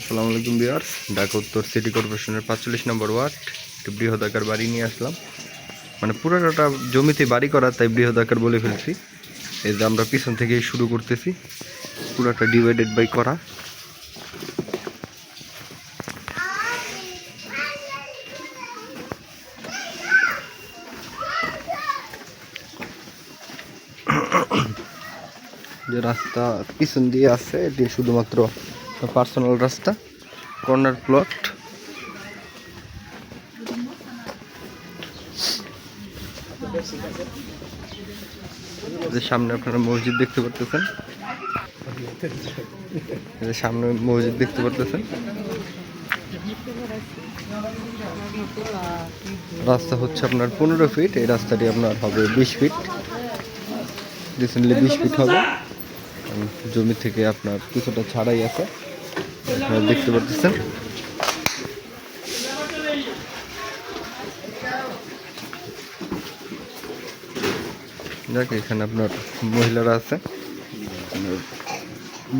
আসসালামু আলাইকুম ভিউয়ার্স, ঢাকা উত্তর সিটি কর্পোরেশনের 45 নম্বর ওয়ার্ড একটি বৃহদাকার বাড়ি নিয়ে আসলাম। মানে পুরোটা জমিতে বাড়ি করা, তাই বৃহদাকার বলে ফেলছি। এই যে আমরা পিছন থেকে শুরু করতেছি, পুরোটা ডিভাইডেড বাই করা। যে রাস্তা পিছন দিয়ে আছে, এটি শুধুমাত্র পার্সোনাল রাস্তা, কর্নার প্লট। সামনে আপনারা মসজিদ দেখতে পারতেছেন, সামনে মসজিদ দেখতে পারতেছেন। রাস্তা হচ্ছে আপনার 15 ফিট, এই রাস্তাটি আপনার হবে 20 ফিট, রিসেন্টলি 20 ফিট হবে। জমি থেকে আপনার কিছুটা ছাড়াই আছে, আপনারা দেখতে পারতেছেন। দেখ, এখানে আপনার মহিলারা আছে।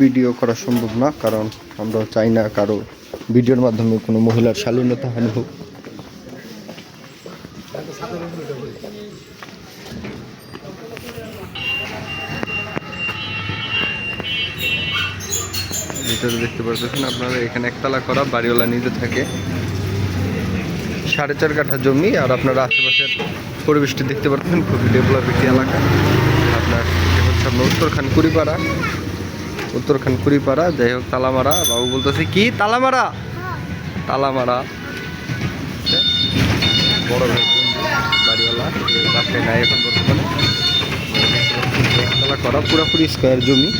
ভিডিও করা সম্ভব না, কারণ আমরা চাই না কারো ভিডিওর মাধ্যমে কোনো মহিলার শালীনতা হানি হোক। ভিতরে দেখতে পাচ্ছেন আপনারা, এখানে একতলা করা, বাড়িওয়ালা নিজে থাকে। 4.5 কাঠা জমি, আর আপনারা আশেপাশের পরিবেশটি দেখতে পাচ্ছেন, খুবই ডেভেলপ একটি এলাকা। আপনার হচ্ছে আপনার উত্তরখান কুড়িপাড়া, যাই হোক তালামারা। বাবু বলতেছে কি তালামারা, বড় ভাই বাড়িওয়ালা বাসায় নাই এখন বর্তমানে। একতলা করা, পুরোপুরি স্কোয়ার জমি।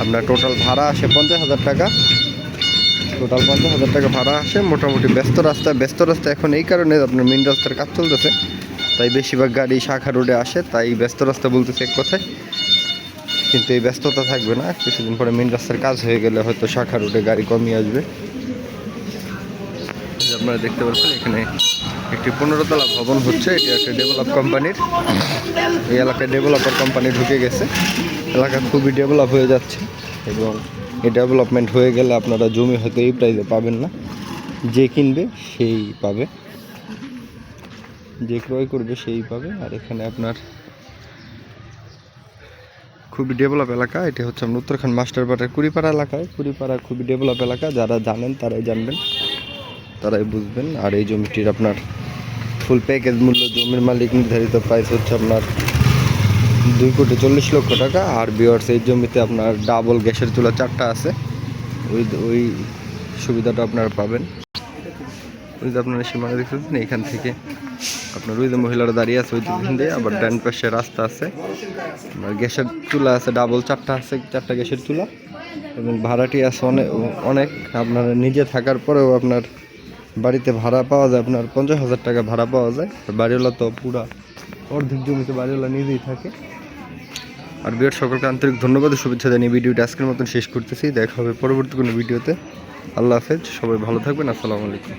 আপনার টোটাল ভাড়া আসে 50,000 টাকা। টোটাল 50,000 টাকা ভাড়া আসে। মোটামুটি ব্যস্ত রাস্তা এখন এই কারণে আপনার মেন রাস্তার কাজ চলতেছে, তাই বেশিরভাগ গাড়ি শাখা রোডে আসে, তাই ব্যস্ত রাস্তা বলতেছে এক কথায়। কিন্তু এই ব্যস্ততা থাকবে না, কিছুদিন পরে মেন রাস্তার কাজ হয়ে গেলে হয়তো শাখা রোডে গাড়ি কমই আসবে। আপনারা দেখতে পাচ্ছেন এখানে একটি 15 তলা ভবন হচ্ছে, এটি একটা ডেভেলপ কোম্পানির। এই এলাকায় ডেভেলপার কোম্পানি ঢুকে গেছে, এলাকা খুবই ডেভেলপ হয়ে যাচ্ছে। এবং এই ডেভেলপমেন্ট হয়ে গেলে আপনারা জমি হয়তো এই প্রাইসে পাবেন না, যে কিনবে সেই পাবে, যে ক্রয় করবে সেই পাবে। আর এখানে আপনার খুবই ডেভেলপ এলাকা, এটি হচ্ছে আপনার উত্তরখান মাস্টারপাড়ার কুড়িপাড়া এলাকায়। কুড়িপাড়া খুবই ডেভেলপ এলাকা, যারা জানেন তারাই জানবেন, তারাই বুঝবেন। আর এই জমিটির আপনার ফুল প্যাকেজ মূল্য, জমির মালিক নির্ধারিত প্রাইস হচ্ছে আপনার 2,40,00,000 টাকা। আর ভিউয়ার্স, এই জমিতে আপনার ডাবল গ্যাসের চুলা 4টা আছে, ওই সুবিধাটা আপনারা পাবেন। ওই যে আপনারা সীমানা দেখতেছেন, এখান থেকে আপনার ওই যে মহিলারা দাঁড়িয়ে আছে, ওই দিন দিয়ে আবার ডান পাশে রাস্তা আছে। আপনার গ্যাসের চুলা আছে ডাবল 4টা আছে, 4টা গ্যাসের চুলা। এবং ভাড়াটি আছে অনেক। আপনার নিজে থাকার পরেও আপনার বাড়িতে ভাড়া পাওয়া যায়, আপনার 50,000 টাকা ভাড়া পাওয়া যায়। বাড়িওয়ালা তো পুরা অর্ধেক জমিতে বাড়িওয়ালা নিজেই থাকে। আর বিরাট সকলকে আন্তরিক ধন্যবাদ ও শুভেচ্ছা জানিয়ে ভিডিওটা আজকের মতন শেষ করতেছি। দেখা হবে পরবর্তী কোনো ভিডিওতে। আল্লাহ হাফেজ, সবাই ভালো থাকবেন। আসসালামু আলাইকুম।